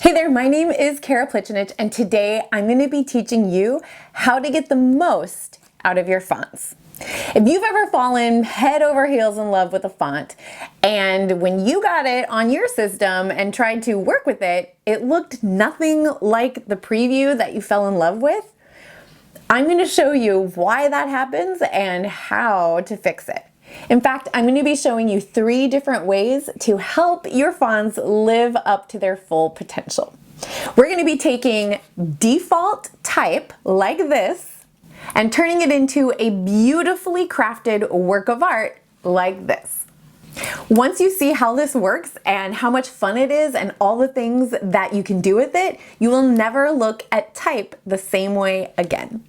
Hey there, my name is Khara Plicanic, and today I'm going to be teaching you how to get the most out of your fonts. If you've ever fallen head over heels in love with a font, and when you got it on your system and tried to work with it, it looked nothing like the preview that you fell in love with, I'm going to show you why that happens and how to fix it. In fact, I'm going to be showing you 3 different ways to help your fonts live up to their full potential. We're going to be taking default type like this and turning it into a beautifully crafted work of art like this. Once you see how this works and how much fun it is and all the things that you can do with it, you will never look at type the same way again.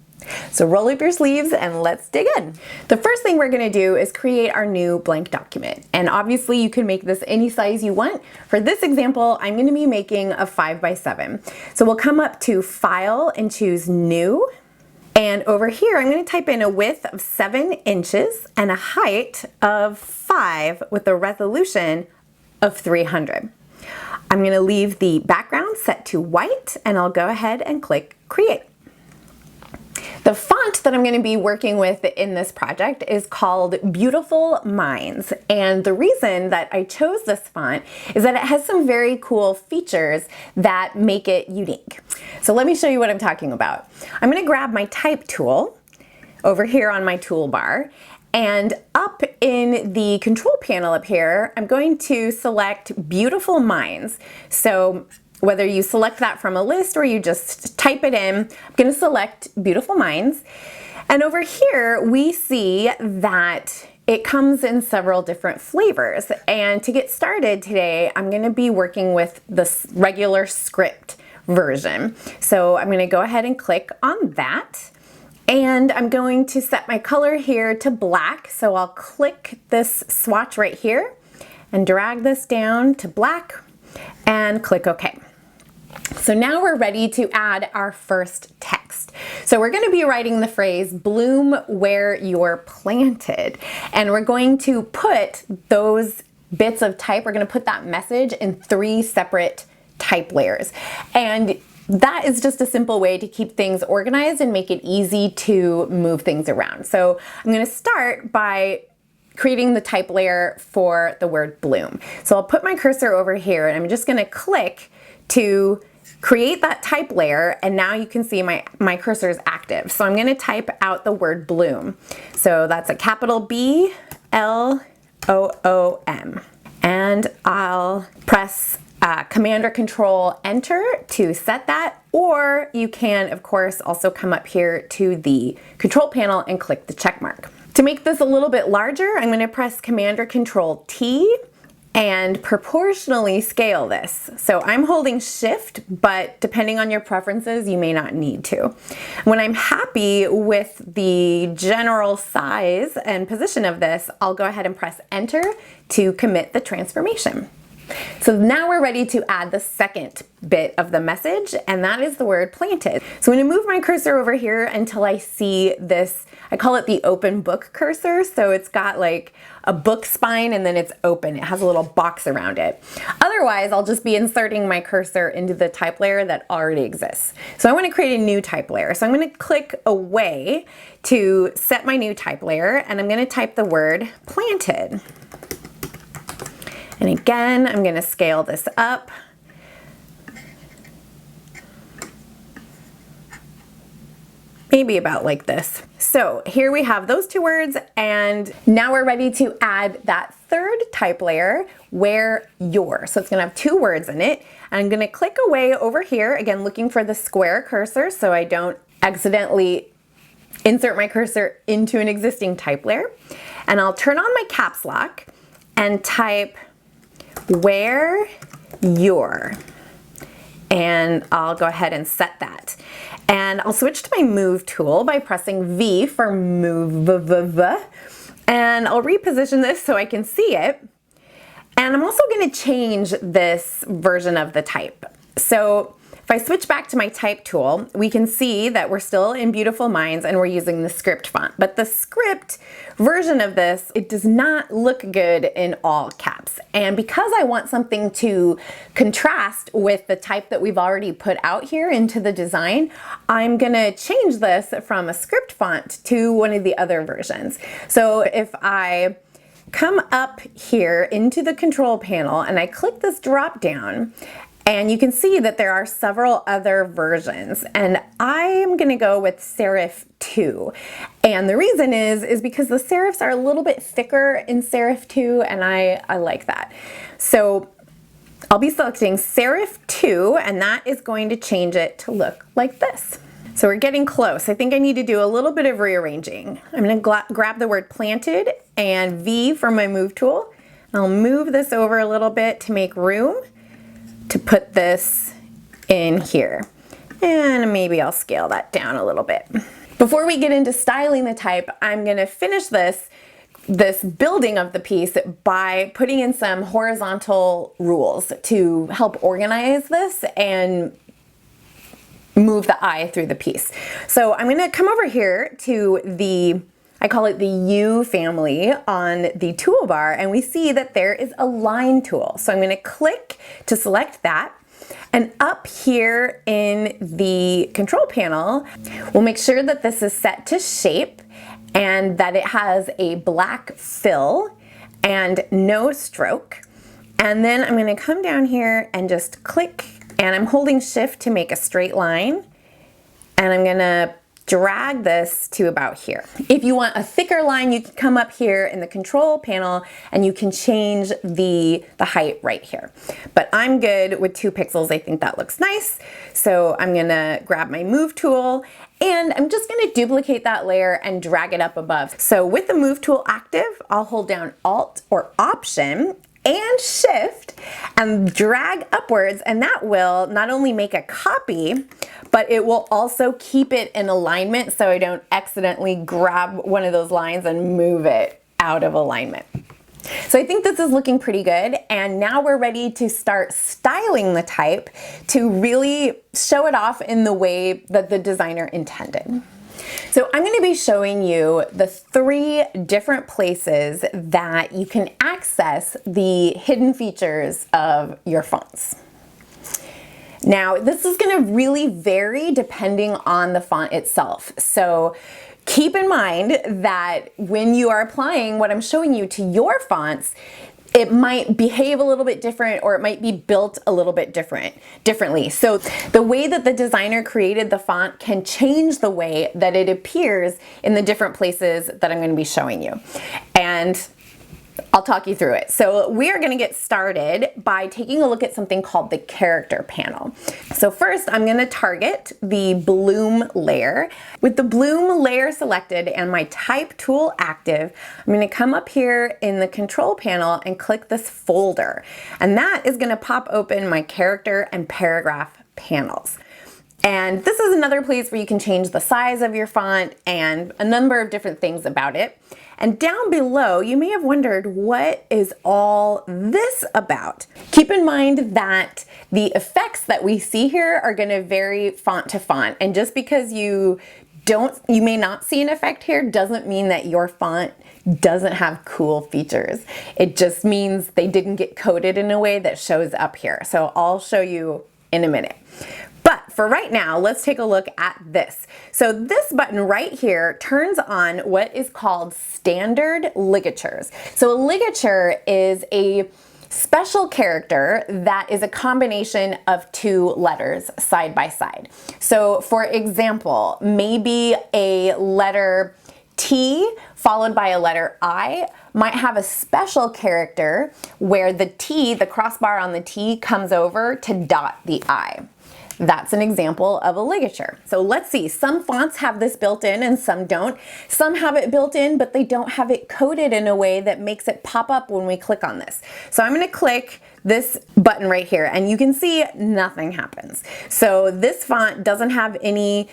So roll up your sleeves and let's dig in. The first thing we're going to do is create our new blank document. And obviously you can make this any size you want. For this example, I'm going to be making a 5x7. So we'll come up to File and choose New. And over here, I'm going to type in a width of 7 inches and a height of 5 with a resolution of 300. I'm going to leave the background set to white and I'll go ahead and click Create. The font that I'm going to be working with in this project is called Beautiful Minds, and the reason that I chose this font is that it has some very cool features that make it unique. So let me show you what I'm talking about. I'm going to grab my type tool over here on my toolbar, and up in the control panel up here, I'm going to select Beautiful Minds. So whether you select that from a list or you just type it in, I'm going to select Beautiful Minds. And over here we see that it comes in several different flavors. And to get started today, I'm going to be working with the regular script version. So I'm going to go ahead and click on that. And I'm going to set my color here to black. So I'll click this swatch right here and drag this down to black and click OK. So now we're ready to add our first text. So we're going to be writing the phrase bloom where you're planted, and we're going to put those bits of type, we're going to put that message in 3 separate type layers. And that is just a simple way to keep things organized and make it easy to move things around. So I'm going to start by creating the type layer for the word bloom. So I'll put my cursor over here and I'm just going to click to create that type layer, and now you can see my cursor is active. So I'm going to type out the word bloom. So that's a capital B L O O M, and I'll press Command or Control Enter to set that, or you can of course also come up here to the control panel and click the check mark. To make this a little bit larger, I'm going to press Command or Control T and proportionally scale this. So I'm holding Shift, but depending on your preferences, you may not need to. When I'm happy with the general size and position of this, I'll go ahead and press Enter to commit the transformation. So now we're ready to add the second bit of the message, and that is the word planted. So I'm going to move my cursor over here until I see this, I call it the open book cursor. So it's got like a book spine and then it's open. It has a little box around it. Otherwise, I'll just be inserting my cursor into the type layer that already exists. So I want to create a new type layer. So I'm going to click away to set my new type layer, and I'm going to type the word planted. And again, I'm going to scale this up. Maybe about like this. So here we have those 2 words, and now we're ready to add that third type layer, where you're. So it's going to have 2 words in it. And I'm going to click away over here, again looking for the square cursor so I don't accidentally insert my cursor into an existing type layer. And I'll turn on my caps lock and type where you're, and I'll go ahead and set that. And I'll switch to my move tool by pressing V for move, and I'll reposition this so I can see it. And I'm also going to change this version of the type. So If I switch back to my type tool, we can see that we're still in Beautiful Minds and we're using the script font. But the script version of this, it does not look good in all caps. And because I want something to contrast with the type that we've already put out here into the design, I'm gonna change this from a script font to one of the other versions. So if I come up here into the control panel and I click this drop down, and you can see that there are several other versions, and I'm gonna go with Serif 2. And the reason is because the serifs are a little bit thicker in Serif 2, and I like that. So I'll be selecting Serif 2, and that is going to change it to look like this. So we're getting close. I think I need to do a little bit of rearranging. I'm gonna grab the word planted and V for my move tool. I'll move this over a little bit to make room to put this in here. And maybe I'll scale that down a little bit. Before we get into styling the type, I'm gonna finish this building of the piece by putting in some horizontal rules to help organize this and move the eye through the piece. So I'm gonna come over here to I call it the U family on the toolbar, and we see that there is a line tool. So I'm gonna click to select that, and up here in the control panel, we'll make sure that this is set to shape and that it has a black fill and no stroke. And then I'm gonna come down here and just click, and I'm holding shift to make a straight line, and I'm gonna drag this to about here. If you want a thicker line, you can come up here in the control panel and you can change the height right here. But I'm good with 2 pixels. I think that looks nice. So I'm gonna grab my move tool and I'm just gonna duplicate that layer and drag it up above. So with the move tool active, I'll hold down Alt or Option and Shift and drag upwards, and that will not only make a copy, but it will also keep it in alignment so I don't accidentally grab one of those lines and move it out of alignment. So I think this is looking pretty good, and now we're ready to start styling the type to really show it off in the way that the designer intended. So I'm going to be showing you the 3 different places that you can access the hidden features of your fonts. Now, this is going to really vary depending on the font itself. So keep in mind that when you are applying what I'm showing you to your fonts, it might behave a little bit different, or it might be built a little bit differently. So the way that the designer created the font can change the way that it appears in the different places that I'm going to be showing you. And I'll talk you through it. So we are going to get started by taking a look at something called the character panel. So first I'm going to target the bloom layer. With the bloom layer selected and my type tool active, I'm going to come up here in the control panel and click this folder. And that is going to pop open my character and paragraph panels. And this is another place where you can change the size of your font and a number of different things about it. And down below, you may have wondered, what is all this about? Keep in mind that the effects that we see here are going to vary font to font. And just because you may not see an effect here doesn't mean that your font doesn't have cool features. It just means they didn't get coded in a way that shows up here. So I'll show you in a minute. But for right now, let's take a look at this. So this button right here turns on what is called standard ligatures. So a ligature is a special character that is a combination of 2 letters side by side. So for example, maybe a letter T followed by a letter I might have a special character where the T, the crossbar on the T, comes over to dot the I. That's an example of a ligature. So let's see, some fonts have this built in and some don't. Some have it built in, but they don't have it coded in a way that makes it pop up when we click on this. So I'm gonna click this button right here, and you can see nothing happens. So this font doesn't have any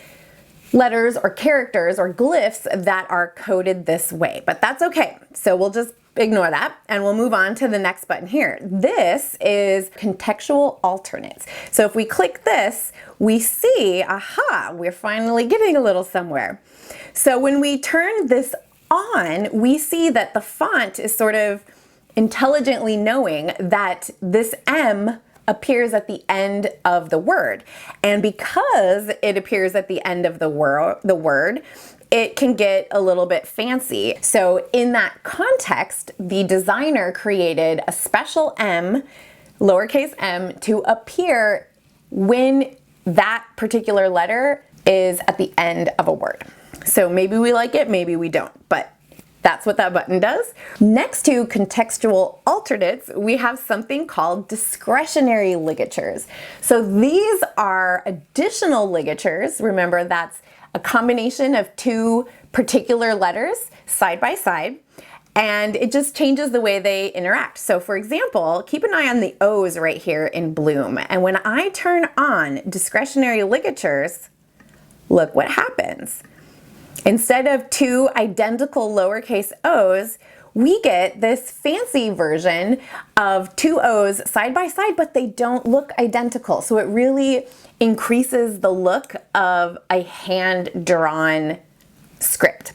letters or characters or glyphs that are coded this way, but that's okay. So we'll just ignore that, and we'll move on to the next button here. This is contextual alternates. So if we click this, we see, aha, we're finally getting a little somewhere. So when we turn this on, we see that the font is sort of intelligently knowing that this M appears at the end of the word. And because it appears at the end of the word, it can get a little bit fancy. So in that context, the designer created a special M, lowercase m, to appear when that particular letter is at the end of a word. So maybe we like it, maybe we don't, but that's what that button does. Next to contextual alternates, we have something called discretionary ligatures. So these are additional ligatures. Remember, that's a combination of two particular letters side by side, and it just changes the way they interact. So for example, keep an eye on the O's right here in Bloom. And when I turn on discretionary ligatures, look what happens. Instead of two identical lowercase O's, we get this fancy version of two O's side by side, but they don't look identical. So it really increases the look of a hand-drawn script.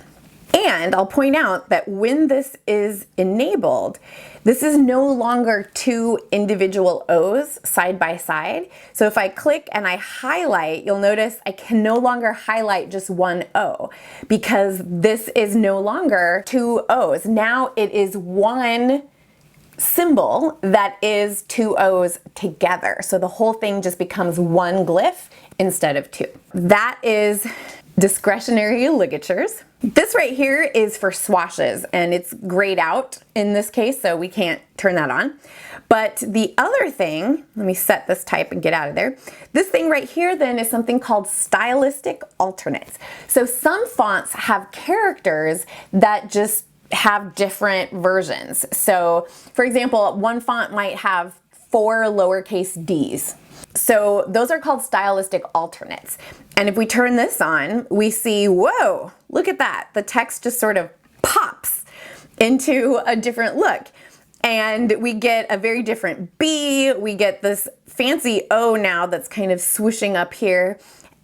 And I'll point out that when this is enabled, this is no longer two individual O's side by side. So if I click and I highlight, you'll notice I can no longer highlight just one O because this is no longer two O's. Now it is one symbol that is two O's together. So the whole thing just becomes one glyph instead of two. That is discretionary ligatures. This right here is for swashes, and it's grayed out in this case, so we can't turn that on. But the other thing, let me set this type and get out of there. This thing right here then is something called stylistic alternates. So some fonts have characters that just have different versions. So for example, one font might have 4 lowercase d's. So those are called stylistic alternates. And if we turn this on, we see, whoa, look at that. The text just sort of pops into a different look. And we get a very different B, we get this fancy O now that's kind of swooshing up here,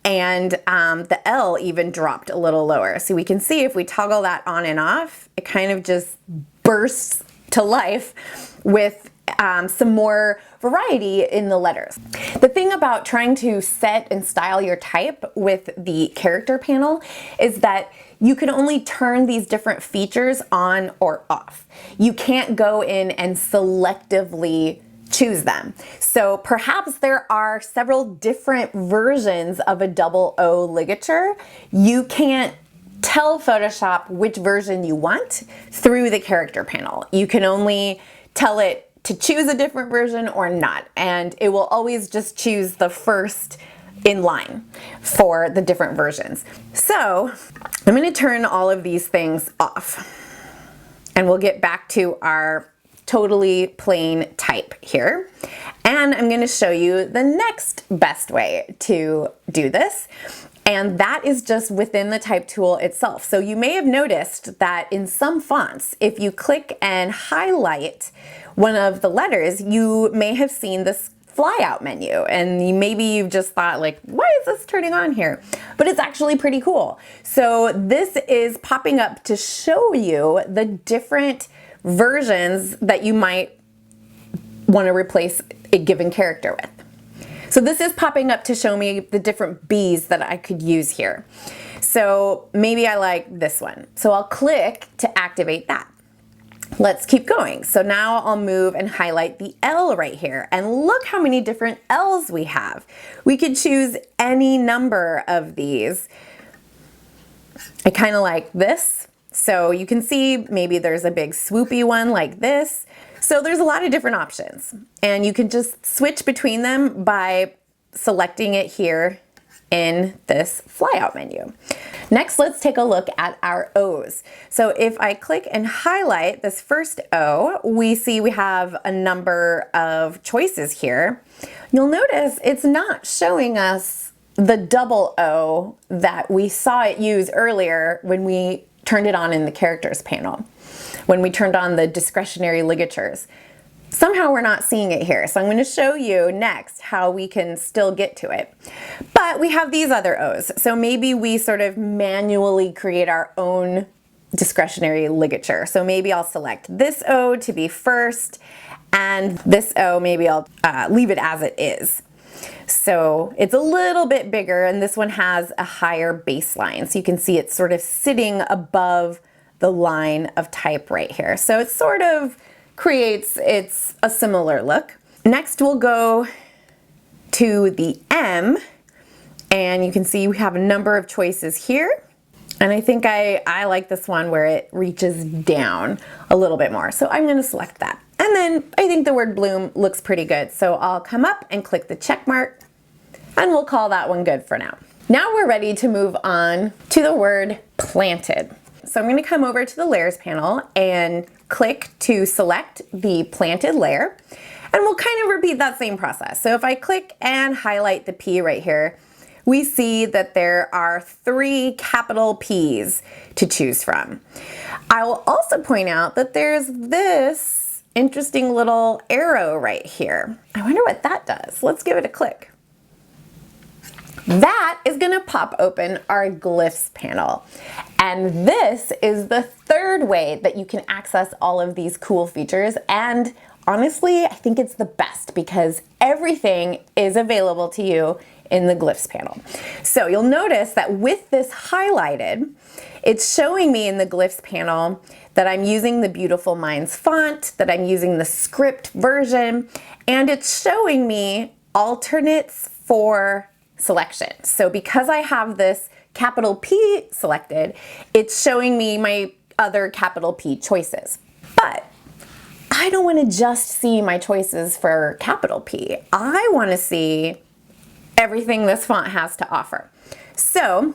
and the L even dropped a little lower. So we can see if we toggle that on and off, it kind of just bursts to life with some more variety in the letters. The thing about trying to set and style your type with the character panel is that you can only turn these different features on or off. You can't go in and selectively choose them. So perhaps there are several different versions of a double O ligature. You can't tell Photoshop which version you want through the character panel. You can only tell it to choose a different version or not, and it will always just choose the first in line for the different versions. So I'm going to turn all of these things off, and we'll get back to our totally plain type here. And I'm going to show you the next best way to do this. And that is just within the type tool itself. So you may have noticed that in some fonts, if you click and highlight one of the letters, you may have seen this flyout menu, and maybe you've just thought like, why is this turning on here? But it's actually pretty cool. So this is popping up to show you the different versions that you might want to replace a given character with. So this is popping up to show me the different B's that I could use here. So maybe I like this one. So I'll click to activate that. Let's keep going. So now I'll move and highlight the L right here, and look how many different L's we have. We could choose any number of these. I kind of like this. So you can see maybe there's a big swoopy one like this. So there's a lot of different options, and you can just switch between them by selecting it here in this flyout menu. Next, let's take a look at our O's. So if I click and highlight this first O, we see we have a number of choices here. You'll notice it's not showing us the double O that we saw it use earlier when we turned it on in the characters panel. when we turned on the discretionary ligatures. Somehow we're not seeing it here, so I'm going to show you next how we can still get to it. But we have these other O's, so maybe we sort of manually create our own discretionary ligature. So maybe I'll select this O to be first, and this O maybe I'll leave it as it is. So it's a little bit bigger, and this one has a higher baseline. So you can see it's sort of sitting above the line of type right here. So it sort of creates a similar look. Next we'll go to the M, and you can see we have a number of choices here. And I think I like this one where it reaches down a little bit more. So I'm going to select that. And then I think the word bloom looks pretty good. So I'll come up and click the check mark, and we'll call that one good for now. Now we're ready to move on to the word planted. So I'm going to come over to the layers panel and click to select the planted layer. And we'll kind of repeat that same process. So if I click and highlight the P right here, we see that there are 3 capital P's to choose from. I will also point out that there's this interesting little arrow right here. I wonder what that does. Let's give it a click. That is going to pop open our glyphs panel. And this is the 3rd way that you can access all of these cool features. And honestly, I think it's the best because everything is available to you in the glyphs panel. So you'll notice that with this highlighted, it's showing me in the glyphs panel that I'm using the Beautiful Minds font, that I'm using the script version, and it's showing me alternates for selection. So because I have this capital P selected, it's showing me my other capital P choices. But I don't want to just see my choices for capital P. I want to see everything this font has to offer. So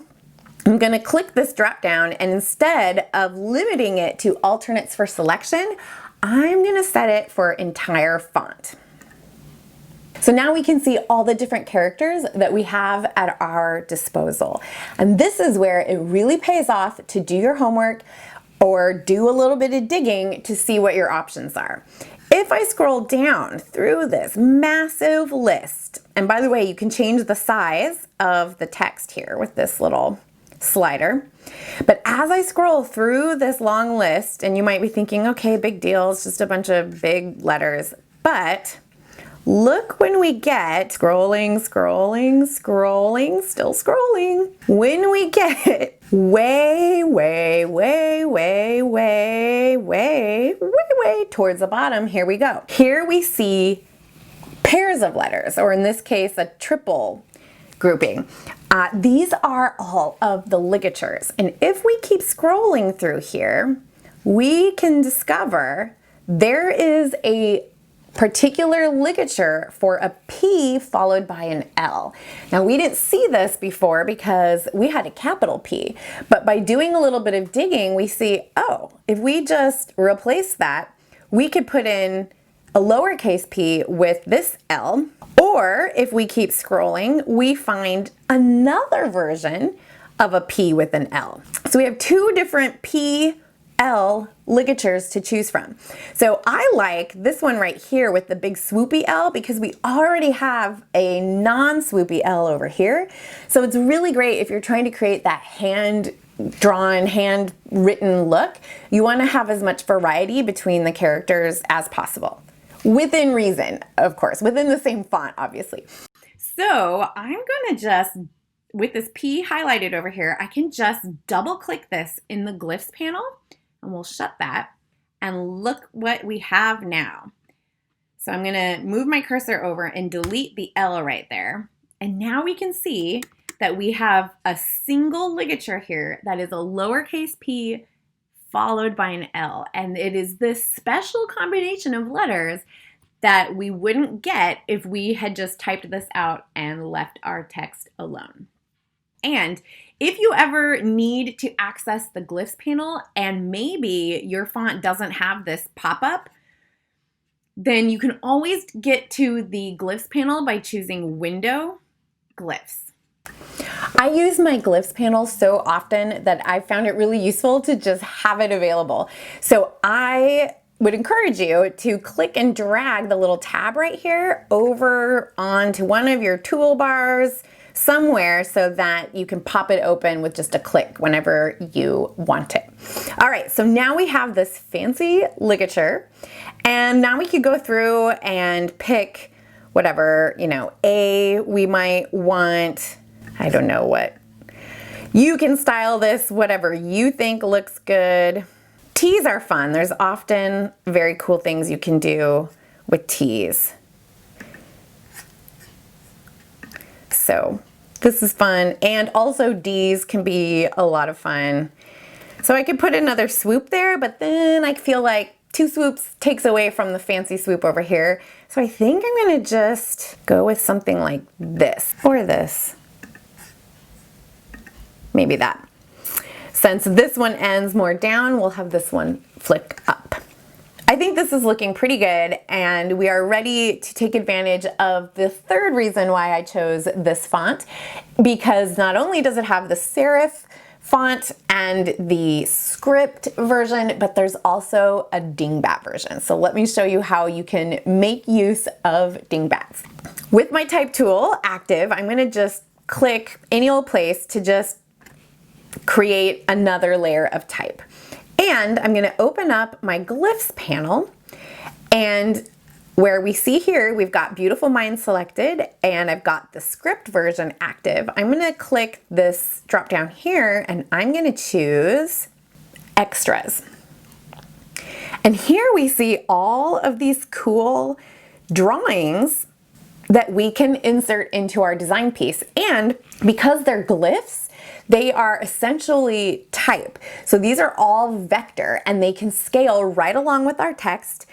I'm going to click this drop down, and instead of limiting it to alternates for selection, I'm going to set it for entire font. So now we can see all the different characters that we have at our disposal. And this is where it really pays off to do your homework or do a little bit of digging to see what your options are. If I scroll down through this massive list, and by the way, you can change the size of the text here with this little slider. But as I scroll through this long list, and you might be thinking, okay, big deal, it's just a bunch of big letters, but look when we get scrolling, still scrolling. When we get way towards the bottom, here we go. Here we see pairs of letters, or in this case, a triple grouping. These are all of the ligatures. And if we keep scrolling through here, we can discover there is a particular ligature for a P followed by an L. Now we didn't see this before because we had a capital P, but by doing a little bit of digging, we see, oh, if we just replace that, we could put in a lowercase p with this L, or if we keep scrolling, we find another version of a P with an L. So we have 2 different P L ligatures to choose from. So I like this one right here with the big swoopy L because we already have non-swoopy L over here. So it's really great if you're trying to create that hand-drawn, hand-written look. You want to have as much variety between the characters as possible. Within reason, of course, within the same font, obviously. So I'm going to just, with this P highlighted over here, I can just double-click this in the glyphs panel. And we'll shut that, and look what we have now. So I'm gonna move my cursor over and delete the L right there. And now we can see that we have a single ligature here that is a lowercase p followed by an L. And it is this special combination of letters that we wouldn't get if we had just typed this out and left our text alone. And if you ever need to access the glyphs panel and maybe your font doesn't have this pop-up, then you can always get to the glyphs panel by choosing Window, Glyphs. I use my glyphs panel so often that I found it really useful to just have it available. So I would encourage you to click and drag the little tab right here over onto one of your toolbars somewhere so that you can pop it open with just a click whenever you want it. All right, so now we have this fancy ligature, and now we could go through and pick whatever, you know, we might want, I don't know what. You can style this whatever you think looks good. Tees are fun. There's often very cool things you can do with tees. So this is fun. And also Ds can be a lot of fun. So I could put another swoop there, but then I feel like 2 swoops takes away from the fancy swoop over here. So I think I'm gonna just go with something like this or this. Maybe that. Since this one ends more down, we'll have this one flick up. I think this is looking pretty good, and we are ready to take advantage of the third reason why I chose this font, because not only does it have the serif font and the script version, but there's also a dingbat version. So let me show you how you can make use of dingbats. With my type tool active, I'm gonna just click any old place to just create another layer of type. And I'm gonna open up my glyphs panel, and where we see here, we've got Beautiful Mind selected, and I've got the script version active. I'm gonna click this drop down here, and I'm gonna choose Extras. And here we see all of these cool drawings that we can insert into our design piece. And because they're glyphs, they are essentially type. So these are all vector, and they can scale right along with our text,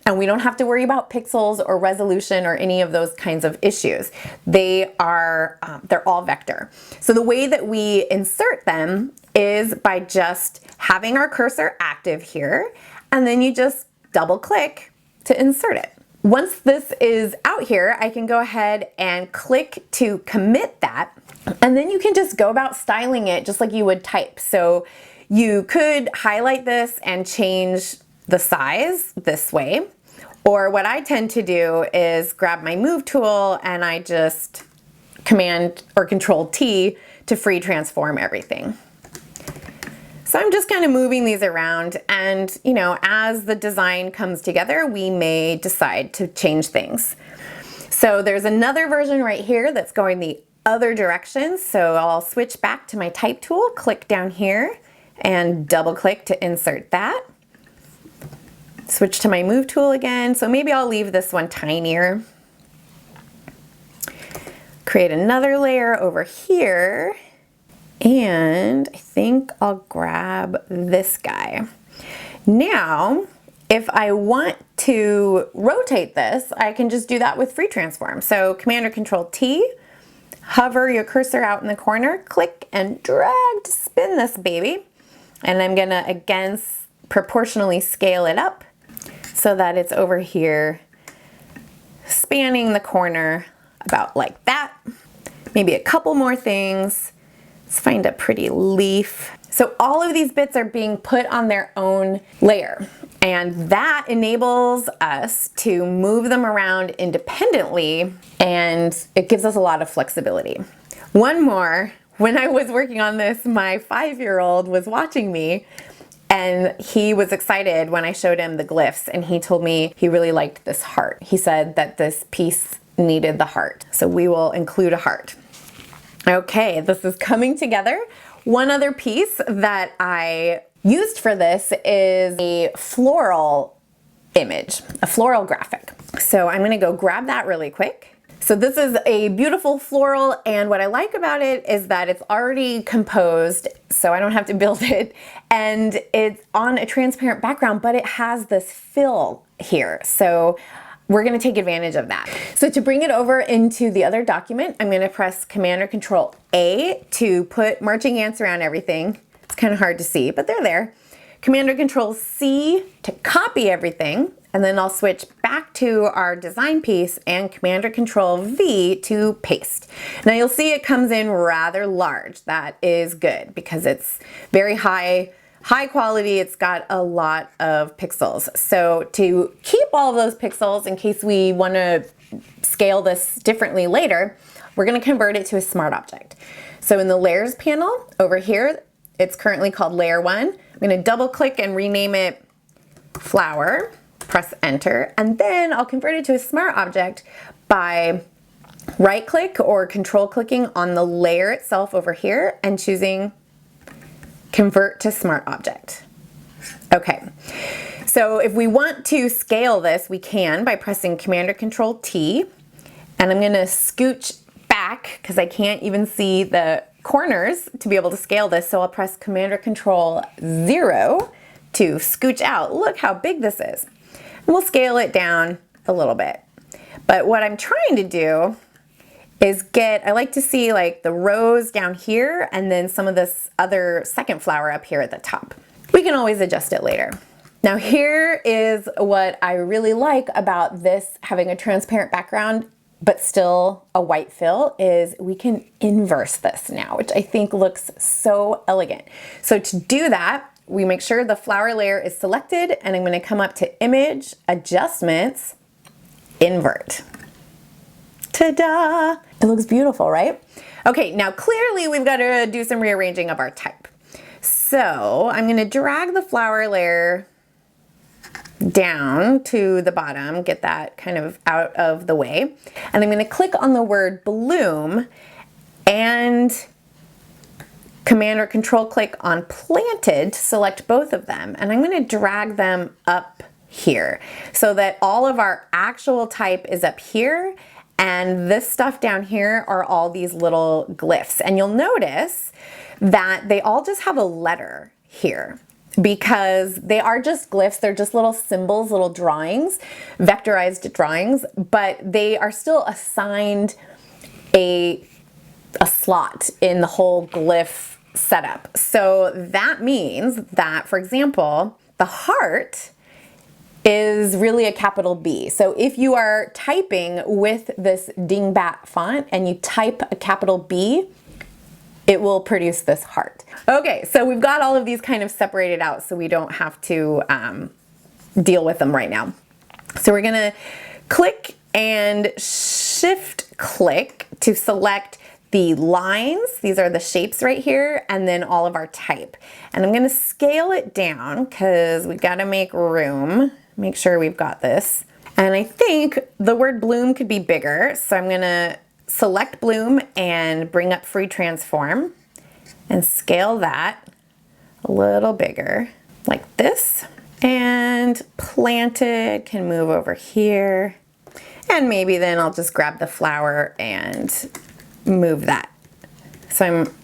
and we don't have to worry about pixels or resolution or any of those kinds of issues. They're all vector. So the way that we insert them is by just having our cursor active here, and then you just double click to insert it. Once this is out here, I can go ahead and click to commit that, and then you can just go about styling it just like you would type. So you could highlight this and change the size this way, or what I tend to do is grab my move tool and I just Command or Control T to free transform everything. So I'm just kind of moving these around, and you know, as the design comes together, we may decide to change things. So there's another version right here that's going the other direction. So I'll switch back to my type tool, click down here and double click to insert that. Switch to my move tool again. So maybe I'll leave this one tinier. Create another layer over here. And I think I'll grab this guy. Now, if I want to rotate this, I can just do that with free transform. So Command or Control T, hover your cursor out in the corner, click and drag to spin this baby. And I'm gonna again proportionally scale it up so that it's over here spanning the corner about like that. Maybe a couple more things. Let's find a pretty leaf. So all of these bits are being put on their own layer, and that enables us to move them around independently, and it gives us a lot of flexibility. One more, when I was working on this, my 5-year-old was watching me, and he was excited when I showed him the glyphs, and he told me he really liked this heart. He said that this piece needed the heart, so we will include a heart. Okay, this is coming together. One other piece that I used for this is a floral image, a floral graphic. So I'm gonna go grab that really quick. So this is a beautiful floral, and what I like about it is that it's already composed, so I don't have to build it, and it's on a transparent background, but it has this fill here. So we're gonna take advantage of that. So to bring it over into the other document, I'm gonna press Command or Control A to put marching ants around everything. It's kind of hard to see, but they're there. Command or Control C to copy everything. and then I'll switch back to our design piece and Command or Control V to paste. Now you'll see it comes in rather large. That is good because it's very high quality. It's got a lot of pixels. So to keep all of those pixels in case we want to scale this differently later, we're going to convert it to a smart object. So in the layers panel over here, it's currently called layer 1. I'm going to double click and rename it flower, press enter, and then I'll convert it to a smart object by right click or control clicking on the layer itself over here and choosing convert to smart object. Okay, so if we want to scale this, we can by pressing Command or Control T, and I'm going to scooch back because I can't even see the corners to be able to scale this, so I'll press Command or Control 0 to scooch out. Look how big this is. And we'll scale it down a little bit. But what I'm trying to do is I like to see like the rose down here and then some of this other second flower up here at the top. We can always adjust it later. Now here is what I really like about this having a transparent background but still a white fill is we can inverse this now, which I think looks so elegant. So to do that, we make sure the flower layer is selected and I'm going to come up to Image, Adjustments, Invert. Ta-da! It looks beautiful, right? Okay, now clearly we've got to do some rearranging of our type. So I'm going to drag the flower layer down to the bottom, get that kind of out of the way. And I'm going to click on the word bloom and Command or Control click on planted to select both of them. And I'm going to drag them up here so that all of our actual type is up here and this stuff down here are all these little glyphs. And you'll notice that they all just have a letter here, because they are just glyphs. They're just little symbols, little drawings, vectorized drawings, but they are still assigned a slot in the whole glyph setup. So that means that, for example, the heart is really a capital B. So if you are typing with this dingbat font and you type a capital B, it will produce this heart. Okay, so we've got all of these kind of separated out so we don't have to deal with them right now. So we're gonna click and shift click to select the lines. These are the shapes right here, and then all of our type. And I'm gonna scale it down because we gotta make room. Make sure we've got this. And I think the word bloom could be bigger, so I'm gonna select bloom and bring up free transform and scale that a little bigger like this. And planted can move over here. And maybe then I'll just grab the flower and move that. So I'm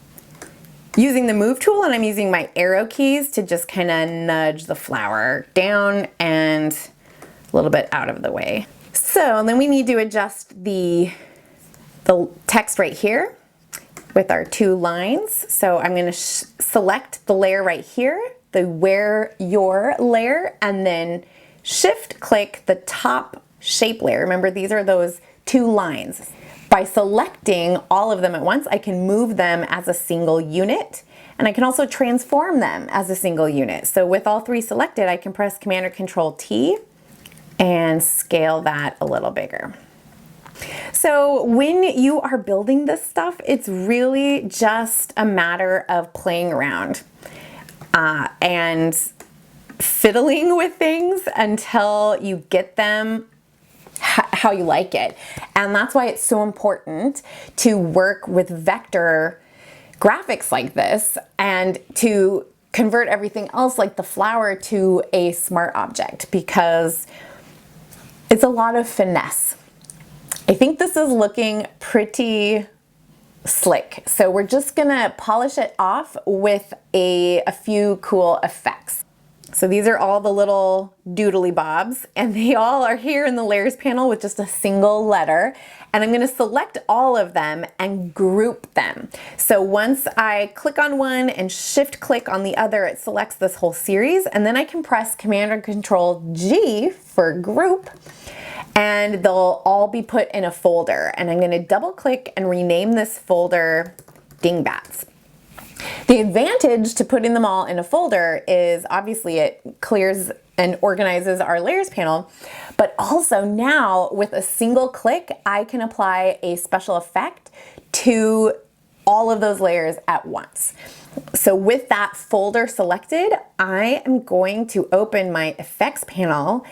using the move tool and I'm using my arrow keys to just kind of nudge the flower down and a little bit out of the way. So then we need to adjust the text right here with our two lines. So I'm going to select the layer right here, the where your layer, and then shift click the top shape layer. Remember, these are those two lines. By selecting all of them at once, I can move them as a single unit, and I can also transform them as a single unit. So with all three selected, I can press Command or Control T and scale that a little bigger. So when you are building this stuff, it's really just a matter of playing around and fiddling with things until you get them how you like it. And that's why it's so important to work with vector graphics like this and to convert everything else like the flower to a smart object, because it's a lot of finesse. I think this is looking pretty slick. So we're just gonna polish it off with a few cool effects. So these are all the little doodly bobs, and they all are here in the layers panel with just a single letter. And I'm gonna select all of them and group them. So once I click on one and shift click on the other, it selects this whole series, and then I can press Command or Control G for group, and they'll all be put in a folder. And I'm gonna double click and rename this folder Dingbats. The advantage to putting them all in a folder is obviously it clears and organizes our layers panel, but also now with a single click, I can apply a special effect to all of those layers at once. So with that folder selected, I am going to open my effects panel,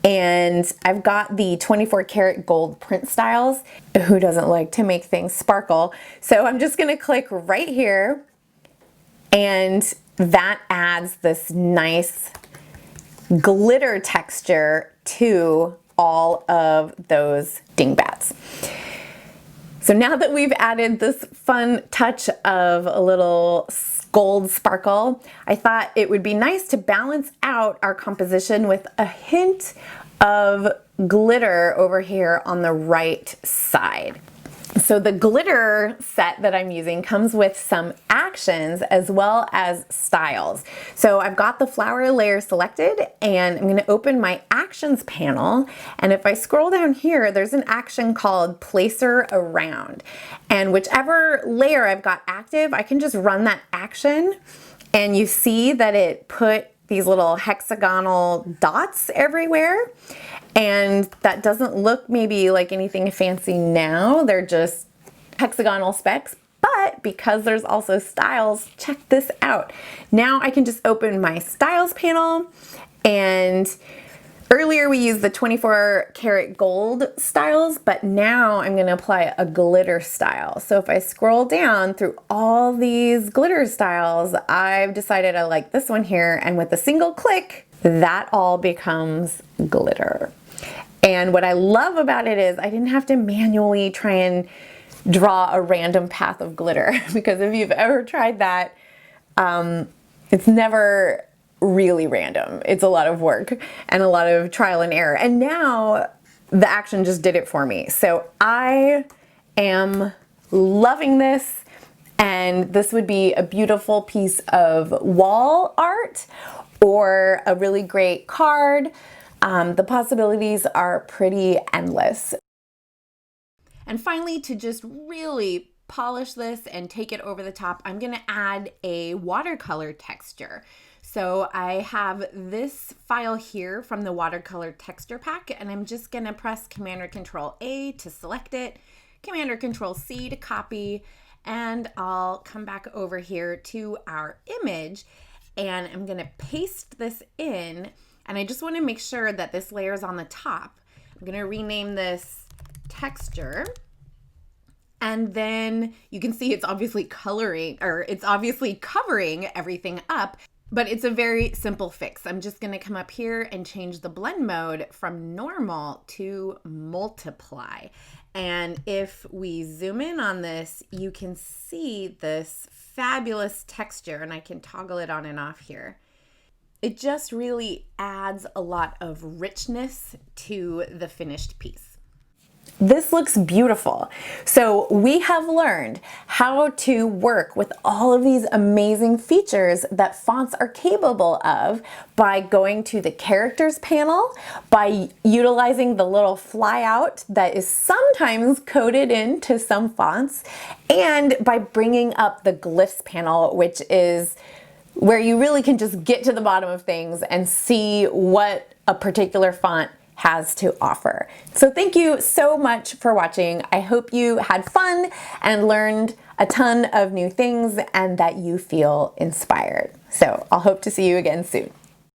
and I've got the 24 karat gold print styles. Who doesn't like to make things sparkle? So I'm just gonna click right here, and that adds this nice glitter texture to all of those dingbats. So now that we've added this fun touch of a little gold sparkle, I thought it would be nice to balance out our composition with a hint of glitter over here on the right side. So the glitter set that I'm using comes with some actions as well as styles. So I've got the flower layer selected, and I'm gonna open my actions panel. And if I scroll down here, there's an action called placer around. And whichever layer I've got active, I can just run that action, and you see that it put these little hexagonal dots everywhere. And that doesn't look maybe like anything fancy now, they're just hexagonal specks, but because there's also styles, check this out. Now I can just open my styles panel, and earlier we used the 24 karat gold styles, but now I'm gonna apply a glitter style. So if I scroll down through all these glitter styles, I've decided I like this one here, and with a single click, that all becomes glitter. And what I love about it is I didn't have to manually try and draw a random path of glitter, because if you've ever tried that, it's never really random. It's a lot of work and a lot of trial and error. And now the action just did it for me. So I am loving this, and this would be a beautiful piece of wall art or a really great card. The possibilities are pretty endless. And finally, to just really polish this and take it over the top, I'm gonna add a watercolor texture. So I have this file here from the watercolor texture pack, and I'm just gonna press Command or Control A to select it, Command or Control C to copy, and I'll come back over here to our image, and I'm gonna paste this in. And I just want to make sure that this layer is on the top. I'm going to rename this texture. And then you can see it's obviously coloring, or it's obviously covering everything up, but it's a very simple fix. I'm just going to come up here and change the blend mode from normal to multiply. And if we zoom in on this, you can see this fabulous texture, and I can toggle it on and off here. It just really adds a lot of richness to the finished piece. This looks beautiful. So we have learned how to work with all of these amazing features that fonts are capable of by going to the characters panel, by utilizing the little flyout that is sometimes coded into some fonts, and by bringing up the glyphs panel, which is where you really can just get to the bottom of things and see what a particular font has to offer. So thank you so much for watching. I hope you had fun and learned a ton of new things, and that you feel inspired. So I'll hope to see you again soon.